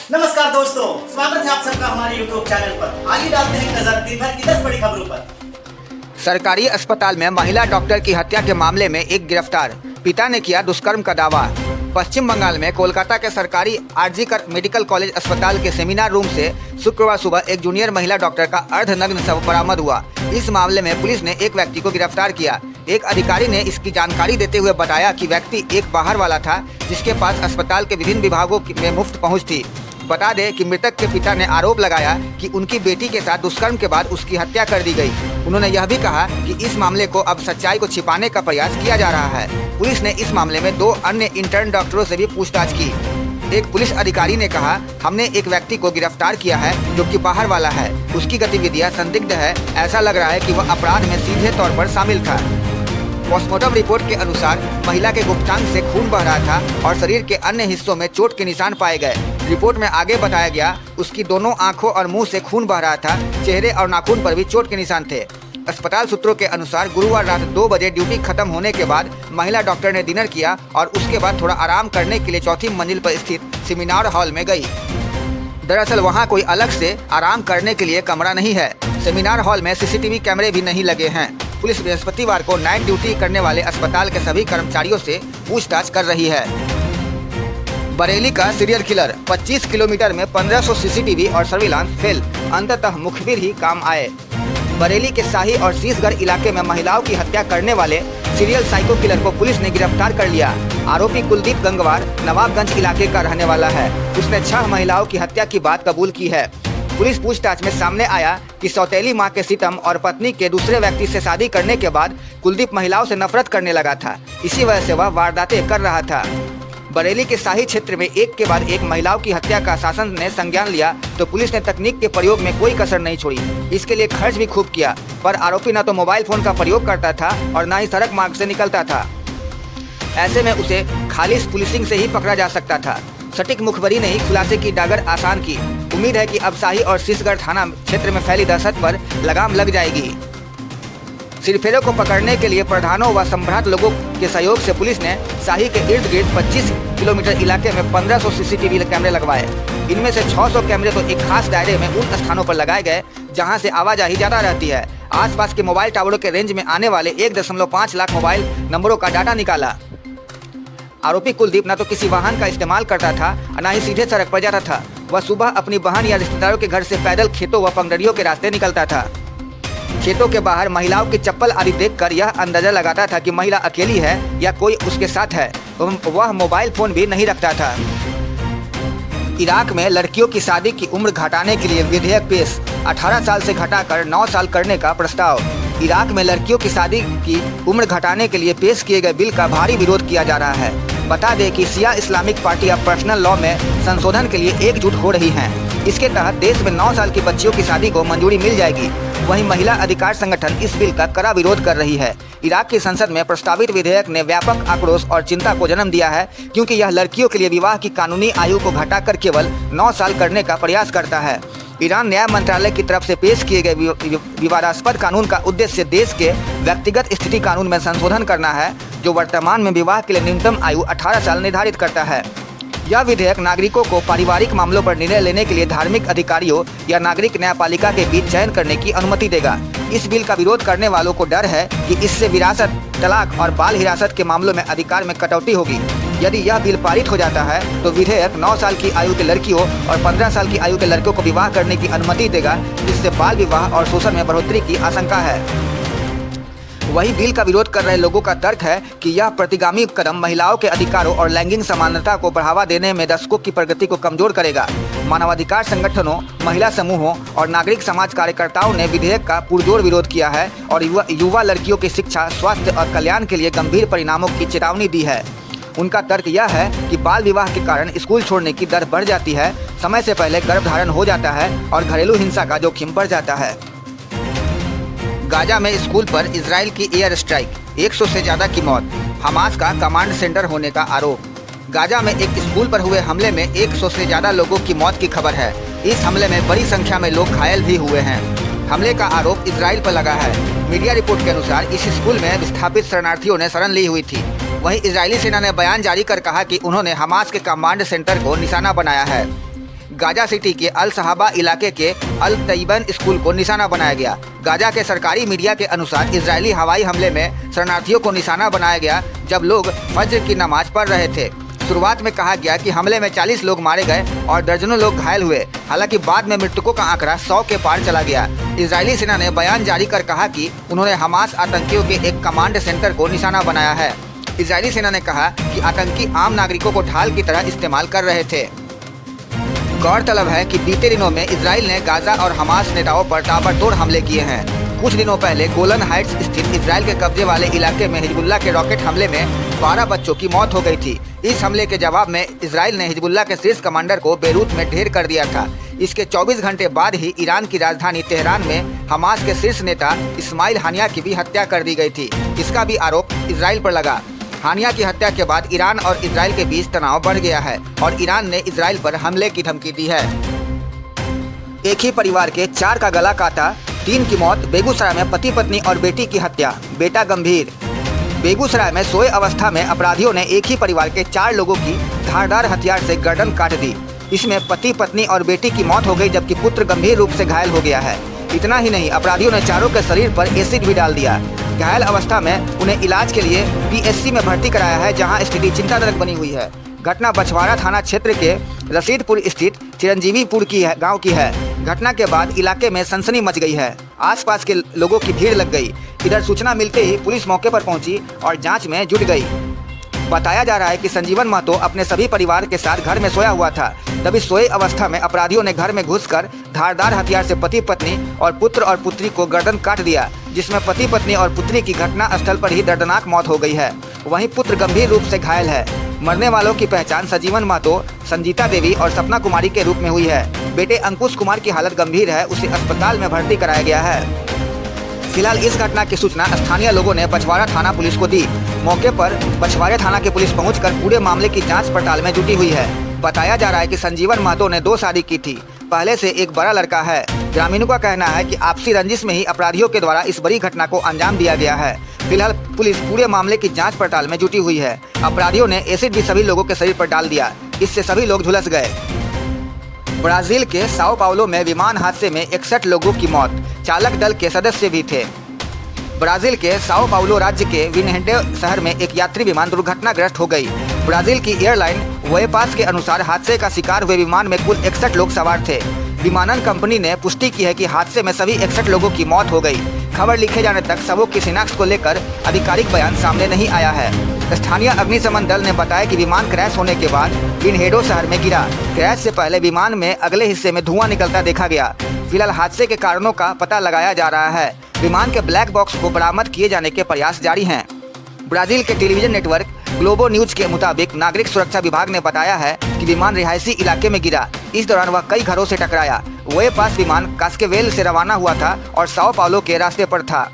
नमस्कार दोस्तों, स्वागत है आप सबका हमारे YouTube चैनल पर। आइए डालते हैं एक नजर दिन भर की 10 बड़ी खबरों पर। सरकारी अस्पताल में महिला डॉक्टर की हत्या के मामले में एक गिरफ्तार, पिता ने किया दुष्कर्म का दावा। पश्चिम बंगाल में कोलकाता के सरकारी आरजी कर मेडिकल कॉलेज अस्पताल के सेमिनार रूम से शुक्रवार सुबह एक जूनियर महिला डॉक्टर का अर्धनग्न शव बरामद हुआ। इस मामले में पुलिस ने एक व्यक्ति को गिरफ्तार किया। एक अधिकारी ने इसकी जानकारी देते हुए बताया कि व्यक्ति एक बाहर वाला था जिसके पास अस्पताल के विभिन्न विभागों में मुफ्त पहुंच थी। बता दें कि मृतक के पिता ने आरोप लगाया कि उनकी बेटी के साथ दुष्कर्म के बाद उसकी हत्या कर दी गई। उन्होंने यह भी कहा कि इस मामले को अब सच्चाई को छिपाने का प्रयास किया जा रहा है। पुलिस ने इस मामले में 2 अन्य इंटर्न डॉक्टरों से भी पूछताछ की। एक पुलिस अधिकारी ने कहा, हमने एक व्यक्ति को गिरफ्तार किया है जो कि बाहर वाला है। उसकी गतिविधियां संदिग्ध है। ऐसा लग रहा है कि वह अपराध में सीधे तौर पर शामिल था। पोस्टमार्टम रिपोर्ट के अनुसार महिला के गुप्तांग से खून बह रहा था और शरीर के अन्य हिस्सों में चोट के निशान पाए गए। रिपोर्ट में आगे बताया गया, उसकी दोनों आंखों और मुंह से खून बह रहा था। चेहरे और नाखून पर भी चोट के निशान थे। अस्पताल सूत्रों के अनुसार गुरुवार रात 2 बजे ड्यूटी खत्म होने के बाद महिला डॉक्टर ने डिनर किया और उसके बाद थोड़ा आराम करने के लिए चौथी मंजिल पर स्थित सेमिनार हॉल में गई। दरअसल वहाँ कोई अलग से आराम करने के लिए कमरा नहीं है। सेमिनार हॉल में सीसीटीवी कैमरे भी नहीं लगे हैं। पुलिस बृहस्पतिवार को नाइट ड्यूटी करने वाले अस्पताल के सभी कर्मचारियों से पूछताछ कर रही है। बरेली का सीरियल किलर, 25 किलोमीटर में 1500 सीसीटीवी और सर्विलांस फेल, अंततः मुखबिर ही काम आए। बरेली के शाही और शीशगढ़ इलाके में महिलाओं की हत्या करने वाले सीरियल साइको किलर को पुलिस ने गिरफ्तार कर लिया। आरोपी कुलदीप गंगवार नवाबगंज इलाके का रहने वाला है। उसने 6 महिलाओं की हत्या की बात कबूल की है। पुलिस पूछताछ में सामने आया कि सौतेली मां के सितम और पत्नी के दूसरे व्यक्ति से शादी करने के बाद कुलदीप महिलाओं से नफरत करने लगा था। इसी वजह से वह वारदातें कर रहा था। बरेली के शाही क्षेत्र में एक के बाद एक महिलाओं की हत्या का शासन ने संज्ञान लिया तो पुलिस ने तकनीक के प्रयोग में कोई कसर नहीं छोड़ी। इसके लिए खर्च भी खूब किया, पर आरोपी न तो मोबाइल फोन का प्रयोग करता था और न ही सड़क मार्ग से निकलता था। ऐसे में उसे खालिश पुलिसिंग से ही पकड़ा जा सकता था। सटीक मुखबरी ने ही खुलासे की डागर आसान की। उम्मीद है कि अब शाही और शीशगढ़ थाना क्षेत्र में फैली दहशत पर लगाम लग जाएगी। सिरफेरों को पकड़ने के लिए प्रधानों व सम्भ्रांत लोगों के सहयोग से पुलिस ने शाही के इर्द गिर्द 25 किलोमीटर इलाके में 1500 सीसीटीवी कैमरे लगवाए। इनमें से 600 कैमरे तो एक खास दायरे में उन स्थानों पर लगाए गए जहां से आवाजाही ज्यादा रहती है। आसपास के मोबाइल टावरों के रेंज में आने वाले 1.5 लाख मोबाइल नंबरों का डाटा निकाला। आरोपी कुलदीप न तो किसी वाहन का इस्तेमाल करता था और न ही सीधे सड़क पर जाता था। वह सुबह अपनी बहन या रिश्तेदारों के घर से पैदल खेतों व पंगड़ियों के रास्ते निकलता था। खेतों के बाहर महिलाओं की चप्पल आदि देखकर यह अंदाजा लगाता था कि महिला अकेली है या कोई उसके साथ है। वह मोबाइल फोन भी नहीं रखता था। इराक में लड़कियों की शादी की उम्र घटाने के लिए विधेयक पेश, 18 साल से घटाकर 9 साल करने का प्रस्ताव। इराक में लड़कियों की शादी की उम्र घटाने के लिए पेश किए गए बिल का भारी विरोध किया जा रहा है। बता दें कि शिया इस्लामिक पार्टी अब पर्सनल लॉ में संशोधन के लिए एकजुट हो रही हैं। इसके तहत देश में 9 साल की बच्चियों की शादी को मंजूरी मिल जाएगी। वहीं महिला अधिकार संगठन इस बिल का कड़ा विरोध कर रही है। इराक की संसद में प्रस्तावित विधेयक ने व्यापक आक्रोश और चिंता को जन्म दिया है, क्योंकि यह लड़कियों के लिए विवाह की कानूनी आयु को घटाकर केवल 9 साल करने का प्रयास करता है। ईरान न्याय मंत्रालय की तरफ से पेश किए गए विवादास्पद कानून का उद्देश्य देश के व्यक्तिगत स्थिति कानून में संशोधन करना है, जो वर्तमान में विवाह के लिए न्यूनतम आयु 18 साल निर्धारित करता है। यह विधेयक नागरिकों को पारिवारिक मामलों पर निर्णय लेने के लिए धार्मिक अधिकारियों या नागरिक न्यायपालिका के बीच चयन करने की अनुमति देगा। इस बिल का विरोध करने वालों को डर है कि इससे विरासत, तलाक और बाल हिरासत के मामलों में अधिकार में कटौती होगी। यदि यह बिल पारित हो जाता है तो विधेयक 9 साल की आयु के लड़कियों और 15 साल की आयु के लड़कों को विवाह करने की अनुमति देगा, जिससे बाल विवाह और शोषण में बढ़ोतरी की आशंका है। वही बिल का विरोध कर रहे लोगों का तर्क है कि यह प्रतिगामी कदम महिलाओं के अधिकारों और लैंगिक समानता को बढ़ावा देने में दशकों की प्रगति को कमजोर करेगा। मानवाधिकार संगठनों, महिला समूहों और नागरिक समाज कार्यकर्ताओं ने विधेयक का पुरजोर विरोध किया है और युवा लड़कियों की शिक्षा, स्वास्थ्य और कल्याण के लिए गंभीर परिणामों की चेतावनी दी है। उनका तर्क यह है कि बाल विवाह के कारण स्कूल छोड़ने की दर बढ़ जाती है, समय से पहले गर्भधारण हो जाता है और घरेलू हिंसा का जोखिम बढ़ जाता है। गाजा में स्कूल पर इजराइल की एयर स्ट्राइक, 100 से ज्यादा की मौत, हमास का कमांड सेंटर होने का आरोप। गाजा में एक स्कूल पर हुए हमले में 100 से ज्यादा लोगों की मौत की खबर है। इस हमले में बड़ी संख्या में लोग घायल भी हुए हैं। हमले का आरोप इजराइल पर लगा है। मीडिया रिपोर्ट के अनुसार इस स्कूल में विस्थापित शरणार्थियों ने शरण ली हुई थी। वहीं इजरायली सेना ने बयान जारी कर कहा कि उन्होंने हमास के कमांड सेंटर को निशाना बनाया है। गाजा सिटी के अल सहाबा इलाके के अल तैयबन स्कूल को निशाना बनाया गया। गाजा के सरकारी मीडिया के अनुसार इजरायली हवाई हमले में शरणार्थियों को निशाना बनाया गया जब लोग फज्र की नमाज पढ़ रहे थे। शुरुआत में कहा गया कि हमले में 40 लोग मारे गए और दर्जनों लोग घायल हुए। हालांकि बाद में मृतकों का आंकड़ा 100 के पार चला गया। इजरायली सेना ने बयान जारी कर कहा कि उन्होंने हमास आतंकियों के एक कमांड सेंटर को निशाना बनाया है। इजरायली सेना ने कहा कि आतंकी आम नागरिकों को ढाल की तरह इस्तेमाल कर रहे थे। गौरतलब है कि बीते दिनों में इजराइल ने गाजा और हमास नेताओं पर ताबड़तोड़ हमले किए हैं। कुछ दिनों पहले गोलन हाइट्स स्थित इजराइल के कब्जे वाले इलाके में हिजबुल्लाह के रॉकेट हमले में 12 बच्चों की मौत हो गई थी। इस हमले के जवाब में इजराइल ने हिजबुल्लाह के शीर्ष कमांडर को बेरूत में ढेर कर दिया था। इसके 24 घंटे बाद ही ईरान की राजधानी तेहरान में हमास के शीर्ष नेता इस्माइल हानिया की भी हत्या कर दी गई थी। इसका भी आरोप इजराइल पर लगा। हानिया की हत्या के बाद ईरान और इजराइल के बीच तनाव बढ़ गया है और ईरान ने इजराइल पर हमले की धमकी दी है। एक ही परिवार के 4 का गला काटा, 3 की मौत। बेगूसराय में पति पत्नी और बेटी की हत्या, बेटा गंभीर। बेगूसराय में सोए अवस्था में अपराधियों ने एक ही परिवार के 4 लोगों की धारदार हथियार से गर्दन काट दी। इसमें पति पत्नी और बेटी की मौत हो गई जबकि पुत्र गंभीर रूप से घायल हो गया है। इतना ही नहीं, अपराधियों ने चारों के शरीर पर एसिड भी डाल दिया। घायल अवस्था में उन्हें इलाज के लिए पीएचसी में भर्ती कराया है, जहां स्थिति चिंताजनक बनी हुई है। घटना बछवाड़ा थाना क्षेत्र के रसीदपुर स्थित चिरंजीवीपुर की गांव की है। घटना के बाद इलाके में सनसनी मच गई है। आसपास के लोगों की भीड़ लग गई। इधर सूचना मिलते ही पुलिस मौके पर पहुंची और जांच में जुट गई। बताया जा रहा है कि संजीवन महतो अपने सभी परिवार के साथ घर में सोया हुआ था। तभी सोए अवस्था में अपराधियों ने घर में घुसकर धारदार हथियार से पति पत्नी और पुत्र और पुत्री को गर्दन काट दिया, जिसमें पति पत्नी और पुत्री की घटना स्थल पर ही दर्दनाक मौत हो गई है। वहीं पुत्र गंभीर रूप से घायल है। मरने वालों की पहचान संजीवन महतो, संजीता देवी और सपना कुमारी के रूप में हुई है। बेटे अंकुश कुमार की हालत गंभीर है, उसे अस्पताल में भर्ती कराया गया है। फिलहाल इस घटना की सूचना स्थानीय लोगों ने बछवाड़ा थाना पुलिस को दी। मौके पर बछवाड़ा थाना की पुलिस पहुंचकर पूरे मामले की जांच पड़ताल में जुटी हुई है। बताया जा रहा है कि संजीवन महतो ने 2 शादी की थी। पहले से एक बड़ा लड़का है। ग्रामीणों का कहना है कि आपसी रंजिश में ही अपराधियों के द्वारा इस बड़ी घटना को अंजाम दिया गया है। फिलहाल पुलिस पूरे मामले की जांच पड़ताल में जुटी हुई है। अपराधियों ने एसिड भी सभी लोगों के शरीर पर डाल दिया। इससे सभी लोग झुलस गए। ब्राजील के साओ पाउलो में विमान हादसे में 61 लोगों की मौत, चालक दल के सदस्य भी थे। ब्राजील के साओ पाउलो राज्य के विनहेडे शहर में एक यात्री विमान दुर्घटनाग्रस्त हो गई। ब्राजील की एयरलाइन वेपास के अनुसार हादसे का शिकार हुए विमान में कुल 61 लोग सवार थे। विमानन कंपनी ने पुष्टि की है कि हादसे में सभी 61 लोगों की मौत हो गई। खबर लिखे जाने तक शवों की शिनाख्त को लेकर आधिकारिक बयान सामने नहीं आया है। स्थानीय अग्निशमन दल ने बताया कि विमान क्रैश होने के बाद विनहेडो शहर में गिरा। क्रैश से पहले विमान में अगले हिस्से में धुआं निकलता देखा गया। फिलहाल हादसे के कारणों का पता लगाया जा रहा है। विमान के ब्लैक बॉक्स को बरामद किए जाने के प्रयास जारी हैं। ब्राजील के टेलीविजन नेटवर्क ग्लोबो न्यूज के मुताबिक नागरिक सुरक्षा विभाग ने बताया है कि विमान रिहायशी इलाके में गिरा। इस दौरान वह कई घरों से टकराया। वे पास विमान कास्केवेल से रवाना हुआ था और साओ पाउलो के रास्ते पर था।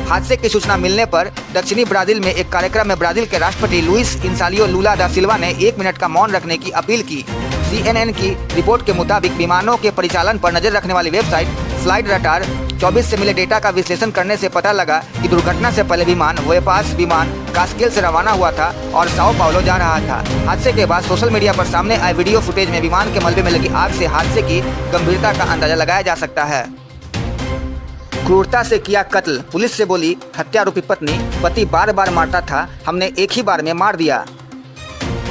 हादसे की सूचना मिलने पर दक्षिणी ब्राजील में एक कार्यक्रम में ब्राजील के राष्ट्रपति लुइस इनासियो लुला दा सिल्वा ने 1 मिनट का मौन रखने की अपील की। CNN की रिपोर्ट के मुताबिक विमानों के परिचालन पर नजर रखने वाली वेबसाइट फ्लाइट रडार 24 से मिले डेटा का विश्लेषण करने से पता लगा कि दुर्घटना से पहले वेपास विमान कास्केल से रवाना हुआ था और साओ पाउलो जा रहा था। हादसे के बाद सोशल मीडिया पर सामने आए वीडियो फुटेज में विमान के मलबे में लगी आग से हादसे की गंभीरता का अंदाजा लगाया जा सकता है। क्रूरता से किया कत्ल, पुलिस से बोली हत्यारोपी पत्नी, पति बार बार मारता था, हमने एक ही बार में मार दिया।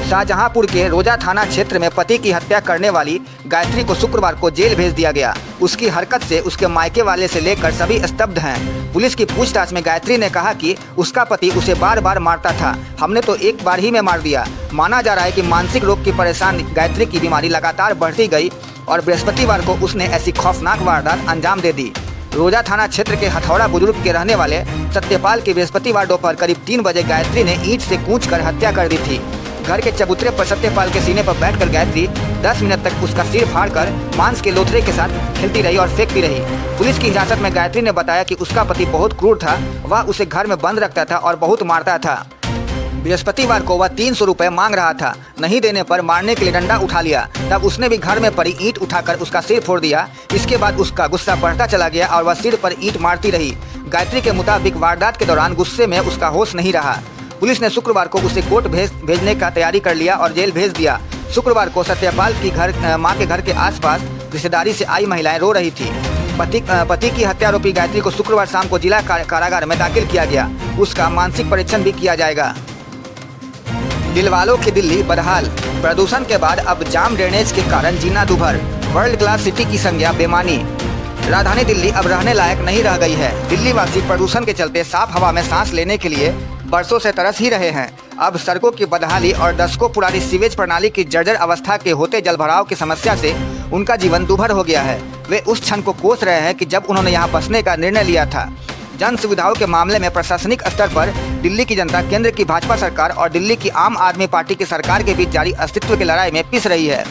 शाहजहांपुर के रोजा थाना क्षेत्र में पति की हत्या करने वाली गायत्री को शुक्रवार को जेल भेज दिया गया। उसकी हरकत से उसके मायके वाले से लेकर सभी स्तब्ध हैं। पुलिस की पूछताछ में गायत्री ने कहा कि उसका पति उसे बार बार मारता था, हमने तो एक बार ही में मार दिया। माना जा रहा है कि मानसिक रोग की परेशान गायत्री की बीमारी लगातार बढ़ती गई और बृहस्पतिवार को उसने ऐसी खौफनाक वारदात अंजाम दे दी। रोजा थाना क्षेत्र के हथौड़ा बुजुर्ग के रहने वाले सत्यपाल की बृहस्पतिवार दोपहर करीब 3 बजे गायत्री ने ईंट से कूचकर हत्या कर दी थी। घर के चबूतरे पर सत्यपाल के सीने पर बैठकर गायत्री 10 मिनट तक उसका सिर फाड़कर मांस के लोथरे के साथ खेलती रही और फेंकती रही। पुलिस की हिरासत में गायत्री ने बताया कि उसका पति बहुत क्रूर था, वह उसे घर में बंद रखता था और बहुत मारता था। बृहस्पतिवार को वह 300 रुपये मांग रहा था, नहीं देने पर मारने के लिए डंडा उठा लिया। तब उसने भी घर में पड़ी ईंट उठाकर उसका सिर फोड़ दिया। इसके बाद उसका गुस्सा बढ़ता चला गया और वह सिर पर ईंट मारती रही। गायत्री के मुताबिक वारदात के दौरान गुस्से में उसका होश नहीं रहा। पुलिस ने शुक्रवार को उसे कोर्ट भेजने का तैयारी कर लिया और जेल भेज दिया। शुक्रवार को सत्यपाल की मां के घर के आसपास रिश्तेदारी से आई महिलाएं रो रही थी। पति की हत्या आरोपी गायत्री को शुक्रवार शाम को जिला कारागार में दाखिल किया गया। उसका मानसिक परीक्षण भी किया जाएगा। दिलवालों की दिल्ली बदहाल। प्रदूषण के बाद अब जाम ड्रेनेज के कारण जीना दूभर। वर्ल्ड क्लास सिटी की संज्ञा बेमानी। राजधानी दिल्ली अब रहने लायक नहीं रह गई है। दिल्ली वासी प्रदूषण के चलते साफ हवा में सांस लेने के लिए बरसों से तरस ही रहे हैं। अब सड़कों की बदहाली और दशकों पुरानी सीवेज प्रणाली की जर्जर अवस्था के होते जलभराव की समस्या से उनका जीवन दूभर हो गया है। वे उस क्षण को कोस रहे हैं कि जब उन्होंने यहाँ बसने का निर्णय लिया था। जन सुविधाओं के मामले में प्रशासनिक स्तर पर दिल्ली की जनता केंद्र की भाजपा सरकार और दिल्ली की आम आदमी पार्टी की सरकार के बीच जारी अस्तित्व की लड़ाई में पिस रही है।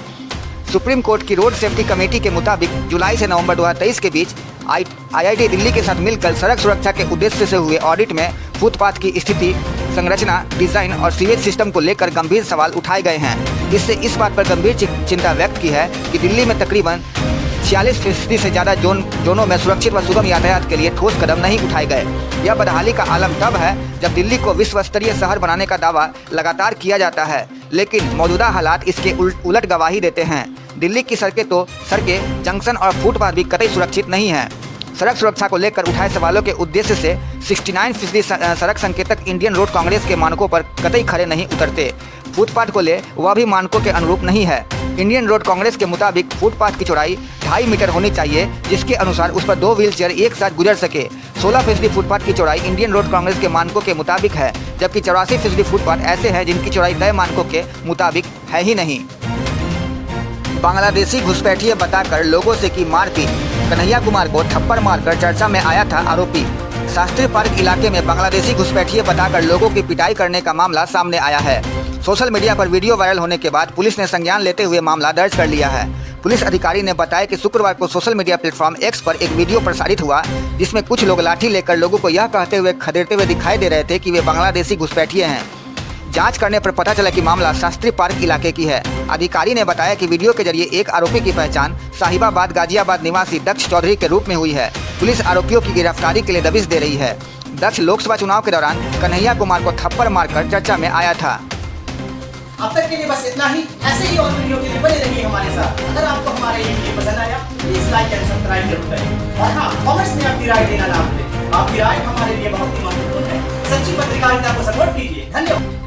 सुप्रीम कोर्ट की रोड सेफ्टी कमेटी के मुताबिक जुलाई से नवंबर 2023 के बीच IIT दिल्ली के साथ मिलकर सड़क सुरक्षा के उद्देश्य से हुए ऑडिट में फुटपाथ की स्थिति, संरचना, डिजाइन और सीवेज सिस्टम को लेकर गंभीर सवाल उठाए गए हैं। इससे इस बात पर गंभीर चिंता व्यक्त की है कि दिल्ली में तकरीबन 46% से ज़्यादा जोनों में सुरक्षित व सुगम यातायात के लिए ठोस कदम नहीं उठाए गए। यह बदहाली का आलम तब है जब दिल्ली को विश्व स्तरीय शहर बनाने का दावा लगातार किया जाता है, लेकिन मौजूदा हालात इसके उलट गवाही देते हैं। दिल्ली की सड़कें, जंक्शन और फुटपाथ भी कतई सुरक्षित नहीं हैं। सड़क सुरक्षा को लेकर उठाए सवालों के उद्देश्य से 69% सड़क संकेतक इंडियन रोड कांग्रेस के मानकों पर कतई खरे नहीं उतरते। फुटपाथ को ले वह भी मानकों के अनुरूप नहीं है। इंडियन रोड कांग्रेस के मुताबिक फुटपाथ की चौड़ाई 2.5 मीटर होनी चाहिए, जिसके अनुसार उस पर 2 व्हील चेयर एक साथ गुजर सके। 16% फुटपाथ की चौड़ाई इंडियन रोड कांग्रेस के मानकों के मुताबिक है, जबकि 84% फुटपाथ ऐसे हैं जिनकी चौड़ाई तय मानकों के मुताबिक है ही नहीं। बांग्लादेशी घुसपैठिए बताकर लोगों से की मारपीट। कन्हैया कुमार को थप्पड़ मारकर चर्चा में आया था आरोपी। शास्त्री पार्क इलाके में बांग्लादेशी घुसपैठिए बताकर लोगों की पिटाई करने का मामला सामने आया है। सोशल मीडिया पर वीडियो वायरल होने के बाद पुलिस ने संज्ञान लेते हुए मामला दर्ज कर लिया है। पुलिस अधिकारी ने बताया कि शुक्रवार को सोशल मीडिया प्लेटफॉर्म X पर एक वीडियो प्रसारित हुआ, जिसमें कुछ लोग लाठी लेकर लोगों को यह कहते हुए खदेड़ते हुए दिखाई दे रहे थे कि वे बांग्लादेशी घुसपैठिए हैं। जांच करने पर पता चला कि मामला शास्त्री पार्क इलाके की है। अधिकारी ने बताया कि वीडियो के जरिए एक आरोपी की पहचान साहिबाबाद गाजियाबाद निवासी दक्ष चौधरी के रूप में हुई है। पुलिस आरोपियों की गिरफ्तारी के लिए दबिश दे रही है। दक्ष लोकसभा चुनाव के दौरान कन्हैया कुमार को थप्पड़ मारकर चर्चा में आया था। अब तक के लिए बस इतना ही। ऐसे ही और वीडियो के लिए बने रहिए हमारे साथ। अगर आपको हमारा ये वीडियो पसंद आया प्लीज लाइक एंड सब्सक्राइब जरूर करें। और हाँ, कमेंट्स में अपनी राय देना ना भूलें। आपकी राय हमारे लिए बहुत ही महत्वपूर्ण है। सच्ची पत्रकारिता को सपोर्ट कीजिए। धन्यवाद।